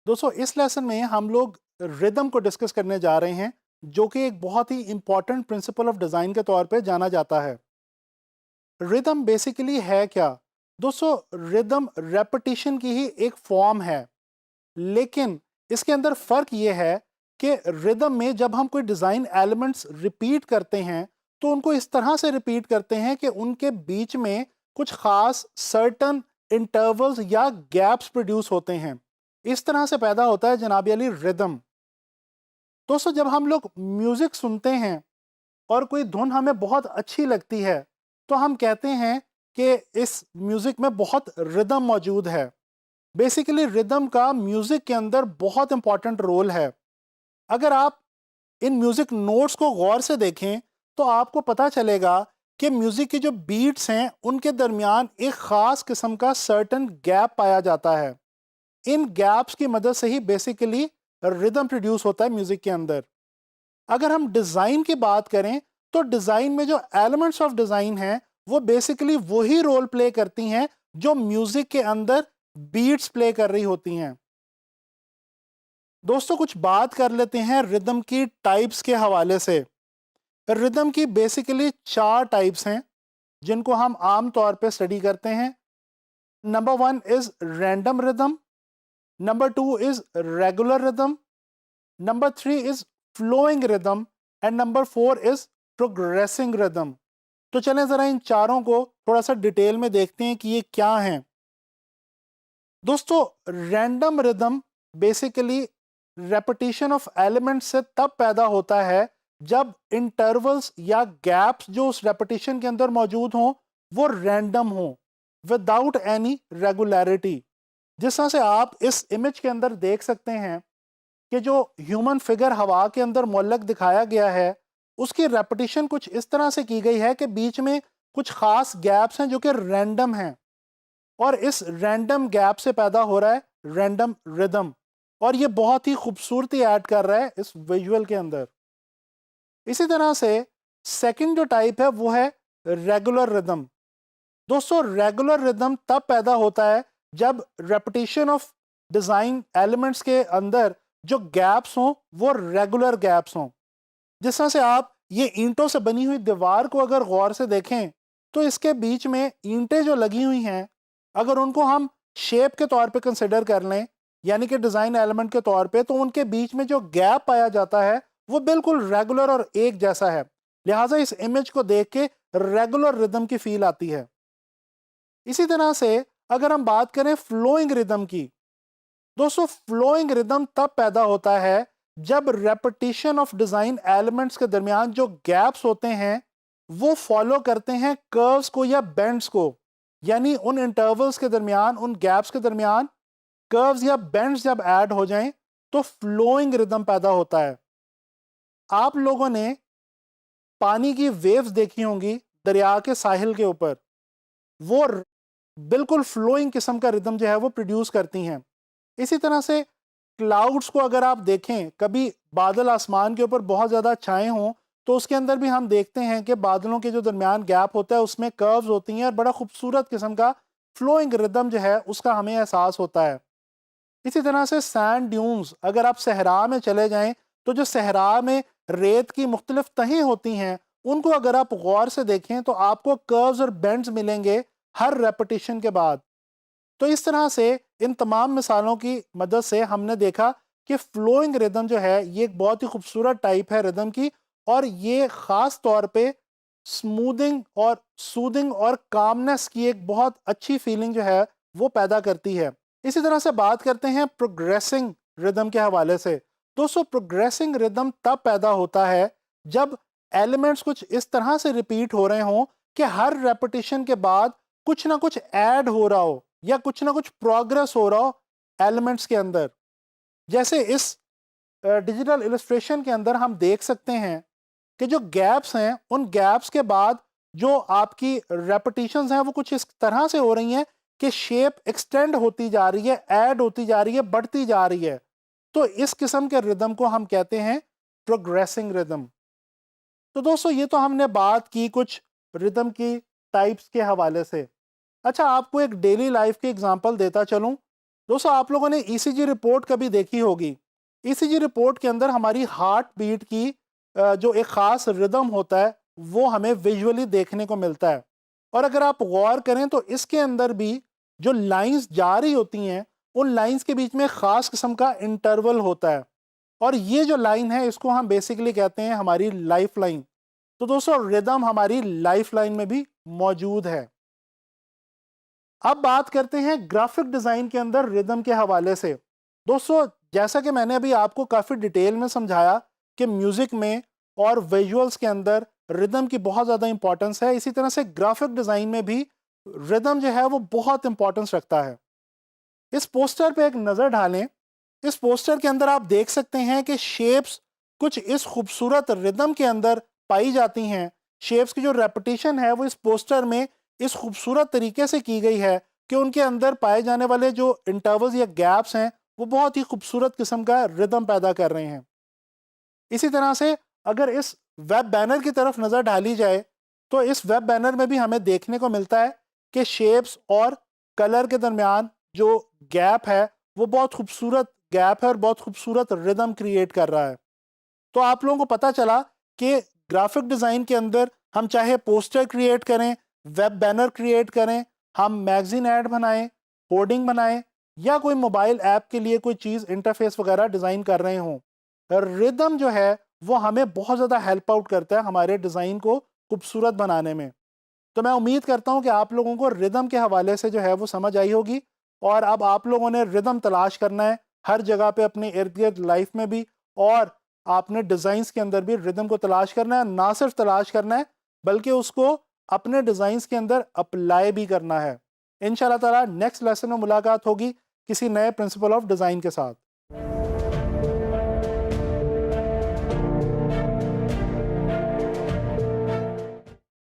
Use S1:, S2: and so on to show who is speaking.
S1: दोस्तों इस लेसन में हम लोग रिदम को डिस्कस करने जा रहे हैं, जो कि एक बहुत ही इंपॉर्टेंट प्रिंसिपल ऑफ डिज़ाइन के तौर पे जाना जाता है। रिदम बेसिकली है क्या? दोस्तों रिदम रेपिटिशन की ही एक फॉर्म है, लेकिन इसके अंदर फ़र्क ये है कि रिदम में जब हम कोई डिज़ाइन एलिमेंट्स रिपीट करते हैं, तो उनको इस तरह से रिपीट करते हैं कि उनके बीच में कुछ ख़ास सर्टन इंटरवल्स या गैप्स प्रोड्यूस होते हैं। इस तरह से पैदा होता है जनाब अली रिदम। दोस्तों जब हम लोग म्यूज़िक सुनते हैं और कोई धुन हमें बहुत अच्छी लगती है, तो हम कहते हैं कि इस म्यूज़िक में बहुत रिदम मौजूद है। बेसिकली रिदम का म्यूज़िक के अंदर बहुत इंपॉर्टेंट रोल है। अगर आप इन म्यूज़िक नोट्स को गौर से देखें, तो आपको पता चलेगा कि म्यूज़िक की जो बीट्स हैं, उनके दरमियान एक ख़ास किस्म का सर्टन गैप पाया जाता है। इन गैप्स की मदद से ही बेसिकली रिदम प्रोड्यूस होता है म्यूज़िक के अंदर। अगर हम डिज़ाइन की बात करें, तो डिज़ाइन में जो एलिमेंट्स ऑफ डिज़ाइन हैं, वो बेसिकली वही रोल प्ले करती हैं जो म्यूज़िक के अंदर बीट्स प्ले कर रही होती हैं। दोस्तों कुछ बात कर लेते हैं रिदम की टाइप्स के हवाले से। रिदम की बेसिकली 4 टाइप्स हैं, जिनको हम आम तौर पे स्टडी करते हैं। Number 1 is random rhythm, number 2 is regular rhythm, number 3 is flowing rhythm and number 4 is progressing rhythm. तो चलें ज़रा इन चारों को थोड़ा सा डिटेल में देखते हैं कि ये क्या हैं। दोस्तों random rhythm basically repetition of elements से तब पैदा होता है जब इंटरवल्स या गैप्स जो उस रेपिटेशन के अंदर मौजूद हों, वो रैंडम हों, विदाउट एनी रेगुलरिटी। जिस तरह से आप इस इमेज के अंदर देख सकते हैं कि जो ह्यूमन फिगर हवा के अंदर मुअल्लक दिखाया गया है, उसकी रेपिटेशन कुछ इस तरह से की गई है कि बीच में कुछ खास गैप्स हैं जो कि रैंडम हैं, और इस रैंडम गैप से पैदा हो रहा है रैंडम रिदम, और ये बहुत ही खूबसूरती ऐड कर रहा है इस विजुअल के अंदर। इसी तरह से सेकंड जो टाइप है वो है रेगुलर रिदम। दोस्तों रेगुलर रिदम तब पैदा होता है जब रेपिटेशन ऑफ डिज़ाइन एलिमेंट्स के अंदर जो गैप्स हों, वो रेगुलर गैप्स हों। जिस तरह से आप ये ईंटों से बनी हुई दीवार को अगर गौर से देखें, तो इसके बीच में ईंटें जो लगी हुई हैं, अगर उनको हम शेप के तौर पे कंसिडर कर लें, यानी कि डिज़ाइन एलिमेंट के तौर पे, तो उनके बीच में जो गैप पाया जाता है वो बिल्कुल रेगुलर और एक जैसा है। लिहाजा इस इमेज को देख के रेगुलर रिदम की फील आती है। इसी तरह से अगर हम बात करें फ्लोइंग रिदम की, दोस्तों फ्लोइंग रिदम तब पैदा होता है जब रेपिटेशन ऑफ डिजाइन एलिमेंट्स के दरमियान जो गैप्स होते हैं, वो फॉलो करते हैं कर्व्स को या बेंड्स को। यानी उन इंटरवल्स के दरमियान, उन गैप्स के दरमियान कर्व्स या बेंड्स जब ऐड हो जाएं, तो फ्लोइंग रिदम पैदा होता है। आप लोगों ने पानी की वेव्स देखी होंगी दरिया के साहिल के ऊपर, वो बिल्कुल फ्लोइंग किस्म का रिदम जो है वो प्रोड्यूस करती हैं। इसी तरह से क्लाउड्स को अगर आप देखें, कभी बादल आसमान के ऊपर बहुत ज़्यादा छाए हों, तो उसके अंदर भी हम देखते हैं कि बादलों के जो दरमियान गैप होता है उसमें कर्व्स होती हैं, और बड़ा खूबसूरत किस्म का फ्लोइंग रिदम जो है उसका हमें एहसास होता है। इसी तरह से सैंड ड्यून्स, अगर आप सहरा में चले जाएं, तो जो सहरा में रेत की मुख्तलिफ तहें होती हैं, उनको अगर आप गौर से देखें तो आपको कर्व्स और बेंड्स मिलेंगे हर रेपिटेशन के बाद। तो इस तरह से इन तमाम मिसालों की मदद से हमने देखा कि फ्लोइंग रिदम जो है ये एक बहुत ही खूबसूरत टाइप है रिदम की, और ये ख़ास तौर पे स्मूदिंग और सूदिंग और कामनेस की एक बहुत अच्छी फीलिंग जो है वो पैदा करती है। इसी तरह से बात करते हैं प्रोग्रेसिंग रिदम के हवाले से। दोस्तों प्रोग्रेसिंग रिदम तब पैदा होता है जब एलिमेंट्स कुछ इस तरह से रिपीट हो रहे हों कि हर रेपिटेशन के बाद कुछ ना कुछ ऐड हो रहा हो या कुछ ना कुछ प्रोग्रेस हो रहा हो एलिमेंट्स के अंदर। जैसे इस डिजिटल इलस्ट्रेशन के अंदर हम देख सकते हैं कि जो गैप्स हैं, उन गैप्स के बाद जो आपकी रेपिटेशंस हैं वो कुछ इस तरह से हो रही हैं कि शेप एक्सटेंड होती जा रही है, ऐड होती जा रही है, बढ़ती जा रही है। तो इस किस्म के रिदम को हम कहते हैं प्रोग्रेसिंग रिदम। तो दोस्तों ये तो हमने बात की कुछ रिदम की टाइप्स के हवाले से। अच्छा, आपको एक डेली लाइफ की एग्जांपल देता चलूं दोस्तों आप लोगों ने ईसीजी रिपोर्ट कभी देखी होगी। ईसीजी रिपोर्ट के अंदर हमारी हार्ट बीट की जो एक ख़ास रिदम होता है वो हमें विजुअली देखने को मिलता है। और अगर आप गौर करें तो इसके अंदर भी जो लाइंस जा रही होती हैं उन लाइंस के बीच में ख़ास किस्म का इंटरवल होता है, और ये जो लाइन है इसको हम बेसिकली कहते हैं हमारी लाइफ लाइन। तो दोस्तों रिदम हमारी लाइफ लाइन में भी मौजूद है। अब बात करते हैं ग्राफिक डिज़ाइन के अंदर रिदम के हवाले से। दोस्तों जैसा कि मैंने अभी आपको काफ़ी डिटेल में समझाया कि म्यूज़िक में और विजुअल्स के अंदर रिदम की बहुत ज़्यादा इंपॉर्टेंस है, इसी तरह से ग्राफिक डिज़ाइन में भी रिदम जो है वो बहुत इंपॉर्टेंस रखता है। इस पोस्टर पे एक नज़र डालें। इस पोस्टर के अंदर आप देख सकते हैं कि शेप्स कुछ इस खूबसूरत रिदम के अंदर पाई जाती हैं। शेप्स की जो रेपिटेशन है वो इस पोस्टर में इस खूबसूरत तरीके से की गई है कि उनके अंदर पाए जाने वाले जो इंटरवल्स या गैप्स हैं वो बहुत ही खूबसूरत किस्म का रिदम पैदा कर रहे हैं। इसी तरह से अगर इस वेब बैनर की तरफ नज़र डाली जाए तो इस वेब बैनर में भी हमें देखने को मिलता है कि शेप्स और कलर के दरमियान जो गैप है वो बहुत खूबसूरत गैप है और बहुत खूबसूरत रिदम क्रिएट कर रहा है। तो आप लोगों को पता चला कि ग्राफिक डिज़ाइन के अंदर हम चाहे पोस्टर क्रिएट करें, वेब बैनर क्रिएट करें, हम मैगज़ीन ऐड बनाएं, होर्डिंग बनाएं, या कोई मोबाइल ऐप के लिए कोई चीज़ इंटरफेस वगैरह डिज़ाइन कर रहे हों, रिदम जो है वो हमें बहुत ज़्यादा हेल्प आउट करता है हमारे डिज़ाइन को खूबसूरत बनाने में। तो मैं उम्मीद करता हूँ कि आप लोगों को रिदम के हवाले से जो है वो समझ आई होगी, और अब आप लोगों ने रिदम तलाश करना है हर जगह पे अपने इर्द गिर्द लाइफ में भी, और आपने डिज़ाइंस के अंदर भी रिदम को तलाश करना है। ना सिर्फ तलाश करना है बल्कि उसको अपने डिज़ाइंस के अंदर अप्लाई भी करना है। इंशाल्लाह ताला नेक्स्ट लेसन में मुलाकात होगी किसी नए प्रिंसिपल ऑफ डिज़ाइन के साथ।